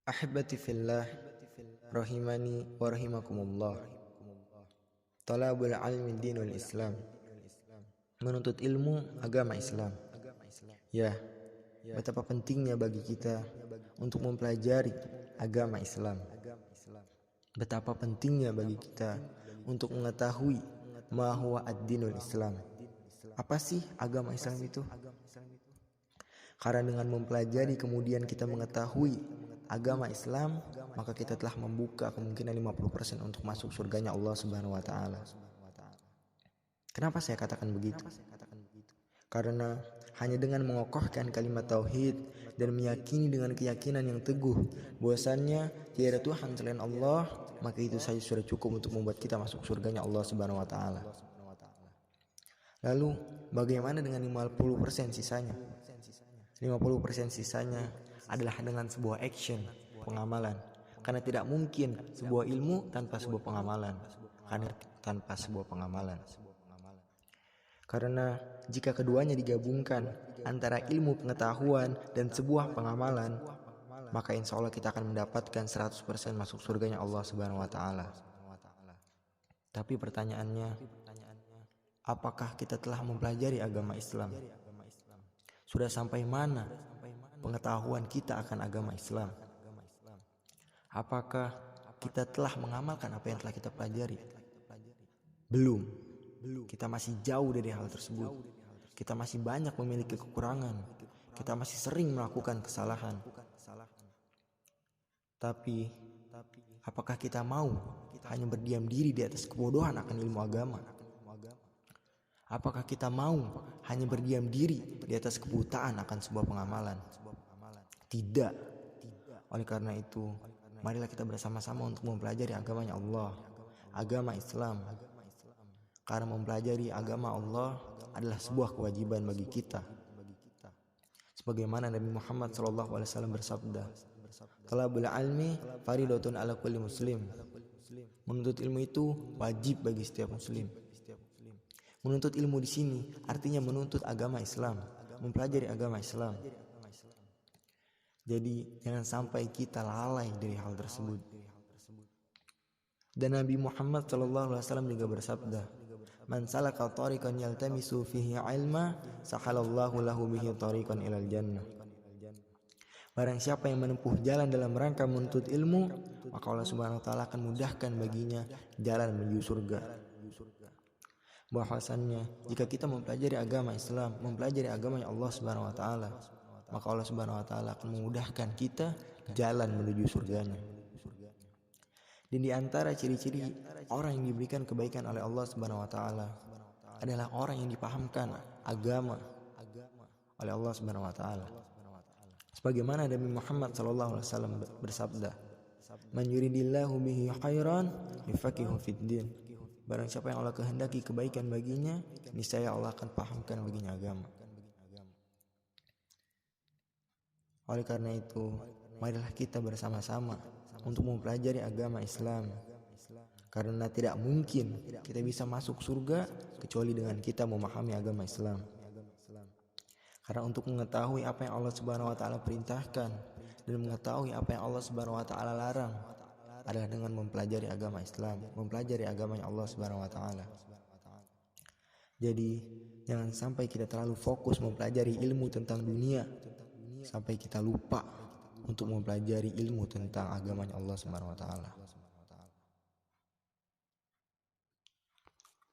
Ahibati fillah, rahimani wa rahimakumullah. Talabul ilmi dinul Islam. Menuntut ilmu agama Islam. Ya, betapa pentingnya bagi kita untuk mempelajari agama Islam. Betapa pentingnya bagi kita untuk mengetahui ma huwa ad-dinul Islam. Apa sih agama Islam itu? Karena dengan mempelajari kemudian kita mengetahui agama Islam, maka kita telah membuka kemungkinan 50% untuk masuk surganya Allah Subhanahu wa taala. Kenapa saya katakan begitu? Karena hanya dengan mengokohkan kalimat tauhid dan meyakini dengan keyakinan yang teguh bahwasannya tiada Tuhan selain Allah, maka itu saja sudah cukup untuk membuat kita masuk surganya Allah Subhanahu wa taala. Lalu bagaimana dengan 50% sisanya? 50% sisanya adalah dengan sebuah action, pengamalan. Karena tidak mungkin sebuah ilmu tanpa sebuah pengamalan. Karena jika keduanya digabungkan antara ilmu pengetahuan dan sebuah pengamalan, maka insya Allah kita akan mendapatkan 100% masuk surganya Allah Subhanahu wa taala. Tapi pertanyaannya, apakah kita telah mempelajari agama Islam? Sudah sampai mana pengetahuan kita akan agama Islam? Apakah kita telah mengamalkan apa yang telah kita pelajari? Belum. Kita masih jauh dari hal tersebut. Kita masih banyak memiliki kekurangan. Kita masih sering melakukan kesalahan. Tapi apakah kita mau hanya berdiam diri di atas kebodohan akan ilmu agama? Apakah kita mau hanya berdiam diri di atas kebutaan akan sebuah pengamalan? Tidak. Oleh karena itu, marilah kita bersama-sama untuk mempelajari agamanya Allah, agama Islam. Karena mempelajari agama Allah adalah sebuah kewajiban bagi kita. Sebagaimana Nabi Muhammad SAW bersabda, "Talabul ilmi faridatun ala kulli muslim." Menuntut ilmu itu wajib bagi setiap muslim. Menuntut ilmu di sini artinya menuntut agama Islam, mempelajari agama Islam. Jadi jangan sampai kita lalai dari hal tersebut. Dan Nabi Muhammad SAW juga bersabda, "Man salaka tariqan yaltamisu fihi ilma, sahalallahu lahu bihi tariqan ilal jannah." Barang siapa yang menempuh jalan dalam rangka menuntut ilmu, maka Allah Subhanahu wa taala akan mudahkan baginya jalan menuju surga. Bahwasannya jika kita mempelajari agama Islam, mempelajari agama Allah Subhanahu wa taala, maka Allah Subhanahu wa taala akan memudahkan kita jalan menuju surganya. Dan di antara ciri-ciri orang yang diberikan kebaikan oleh Allah Subhanahu wa taala adalah orang yang dipahamkan agama oleh Allah Subhanahu wa taala. Sebagaimana Nabi Muhammad SAW bersabda, "Man yuridillahu bihi khairan yufaqihu fid din." Barang siapa yang Allah kehendaki kebaikan baginya, niscaya Allah akan pahamkan baginya agama. Oleh karena itu, marilah kita bersama-sama untuk mempelajari agama Islam. Karena tidak mungkin kita bisa masuk surga kecuali dengan kita memahami agama Islam. Karena untuk mengetahui apa yang Allah Subhanahu wa taala perintahkan dan mengetahui apa yang Allah Subhanahu wa taala larang adalah dengan mempelajari agama Islam, mempelajari agama Allah Subhanahu wa taala. Jadi, jangan sampai kita terlalu fokus mempelajari ilmu tentang dunia sampai kita lupa untuk mempelajari ilmu tentang agama Allah Subhanahu wa taala.